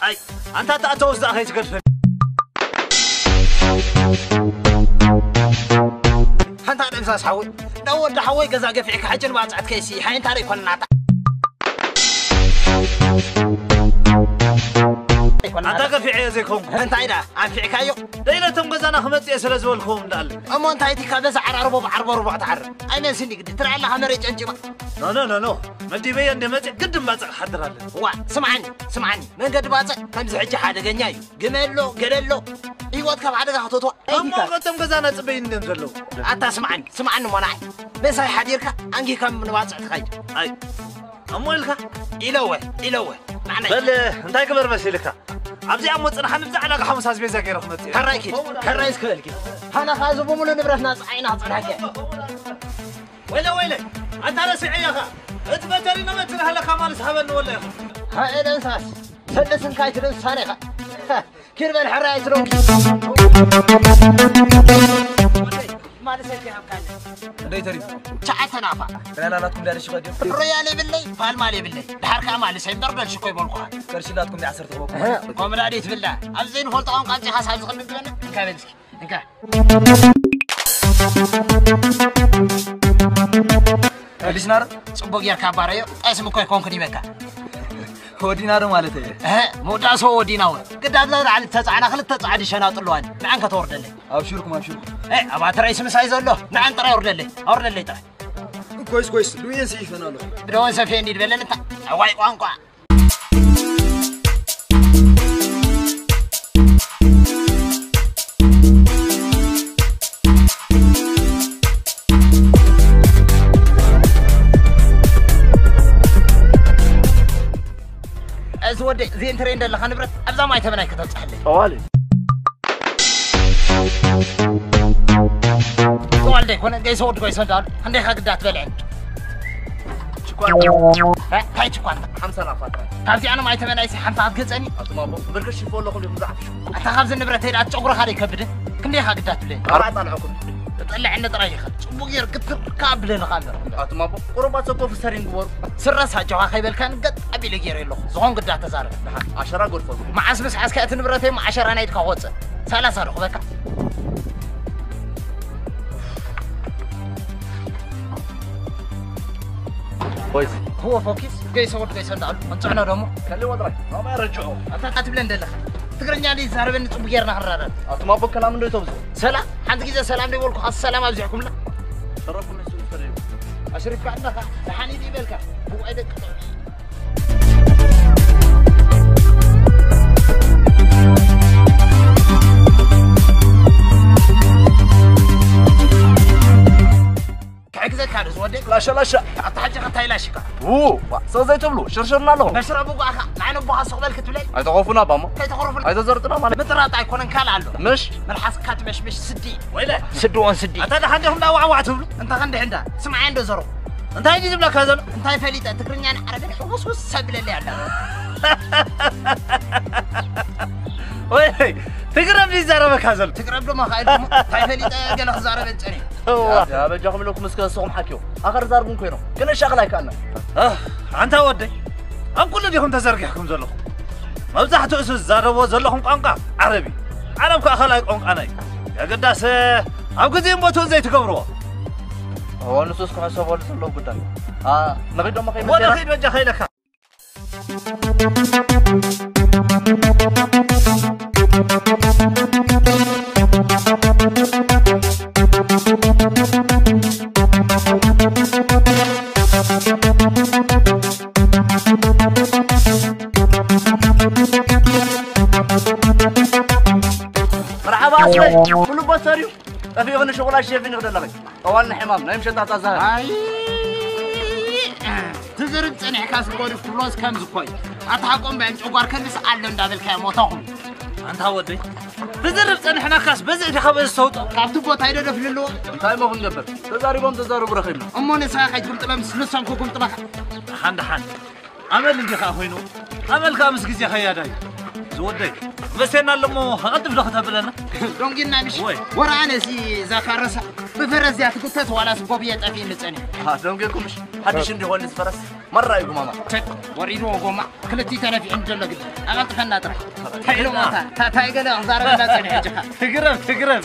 أي أنت تأتوز ده خيس قرفن أنت على إمساس حوي دور ده حوي جزاء قفعك حجر واسعد كيسي حين تاري كون ناتا أنت قفعي زيكم أنت عيدا عن فيك أيو ليلة تنقزنا خمس يسلز والكم دال أما أنت هيدي كابس عرب ربع تعرب أي من سني قد ترى الله همرج أنجما لا مدي بيا إني ما قدم ما حضر هذا هو سمعني من قد باز كم زعج حدا جنياي جمله قلله يوات كم حدا خطوته أما قدم قزنا تبين نزلوا أنت سمعني مناعي بس هاي حديرك أنجي كم من باز تخيل أي أموالك إلوه معناه بل أنت كبر مسيلك عبزي عمود أنا حنبزع على خمس حزبي زكي رخمتي كرايس كلكي أنا خازو بمولو نبرة ناس عينها صنعك ويلي أنت على سعي أخا أنت بتري نمت هلا كمان سحبنا ولا يا أخا هاي الأنساس سلسن كايترن سانيخا كيرب الحراية تروك ما نسيت يا مكان ليه تري شعتنا فا أنا لا تكون لي شو قديم ريالي بالله فال مالي بالله الحركة مالي سيد ضرب الشكوي بالقها كرشيلاتكم دي عصرت بوك قوم راديت بالله أبزين فولتقام قانتي خاص هذا خلنا نتبنى نكابلسك نكا ليش نار صبوك يا كاباريو اسمك يكون كني بكا هو دينار مالته مودا سو ديناور قدام لا على تتصعنا خلت تصعد شناط لوان نعنك تورد لي ابشركم ابا ترى اسم سايزله نعن ترى يورد لي ترى كويس لوين سيفنا له بدون سفين دي بلن انت واي قانقا ودي زين ترين ده لخان برت أبدا ما يتمنى كتاب صحلي أوالي والدي كنا جاي صوت كويس هذا عندي حق دات بلعن شكوان هاي شكوان 5000 تعرفي أنا ما يتمنى يسي حمتها تقصني ما بركش يقول لكم يمزح أنت خابز النبرة هيدا تشقر خاري كبده كندي حق دات بلعن أربعة طلعكم طلع عندنا طريقة بغير قطر كابلين خامر ما قربات سوق في سرين قبور سرسها جوا خيبل كان قد أبي لغير له زغون قد دات زارب 10 غرفة مع اسمس عسكات النبرة مع 10 أنا يتكوت ثلاثة رخ بك كويس هو فوكس جاي صوت جاي صندال منصعنا دمو خلي وضعك ما يرجعوا أنت قاتل لندلك تقرني علي زهر بين تبغيرنا حرارة ما بكلام من دوتوز سلام عندك إذا سلام لي والله السلام أبزعكم لا شرفكم السوق فريق أشرف عندك لحني دي بالك هو أيدك كذا كان زودي لا أتحجى قتاي لا شكا زي تبلو شرشرنا له نشربوا بقى معنا بقى صغير كتبلي هاي تخوفنا باما هاي تخرف هاي زرتنا ما متراطع يكون كان على مش من حسكات مش سدي ويلا سدوان سدي أنت ده عندهم لا وعوا تبلو أنت عندها سمع عنده زرو أنت هاي جيب لك هذا أنت هاي فليت تكرني أنا عربي وص سبل اللي عنده وي تقرب لي زاربك هذا تقرب له ما خايلكم هاي فليت قال زارب انتني يا بجاكم لكم مسكين صوم حكيو آخر زاربون كينو كنا شغلة كأنه أنت ودي أم كل ديهم تزرقكم زلهم مبزحتوا أسس زاربوا زلهم قنقا عربي عرب كأخلاق قنقا أنا يا قداس أم كذين بوتون زي تكبروا هو نصوصكم حساب ولا سلوا قدام نغيد ما خيمة ولا خيد وجه خيلك مرحبا أسمع كله بصريو في غن شغل الشيف نقدر لغي طوالنا حمام نمشي تحت الزهر تزرب صنع كاس بقول فلوس كم زكوي أتحكم بين جوار كنس علم دابل كام موتهم أنت هودي تزرب صنعنا كاس بزع خبز الصوت كافتو بوت هيدا دفل اللو تاي ما بنقبل تزاربهم تزارب رخيمنا أمو نساء خيط قلت لهم سلسان كوكم طبخ حن عمل اللي خاوينو عمل خامس جزء خياداي زودي بس أنا لما هقدم لختها بلنا دونجينا مش ورا أنا سي زكارسا بفرز يا تقول تسوى على سبوبية أفين لسني دونجيكم مش حدش عندي هون فرس مرة يقول ماما تك ورينو قوما كلتي تنافي عند الله قد أغلط خنا طرح حلو ماتا تاي قال أخضر بلا سنة تقرب تقرب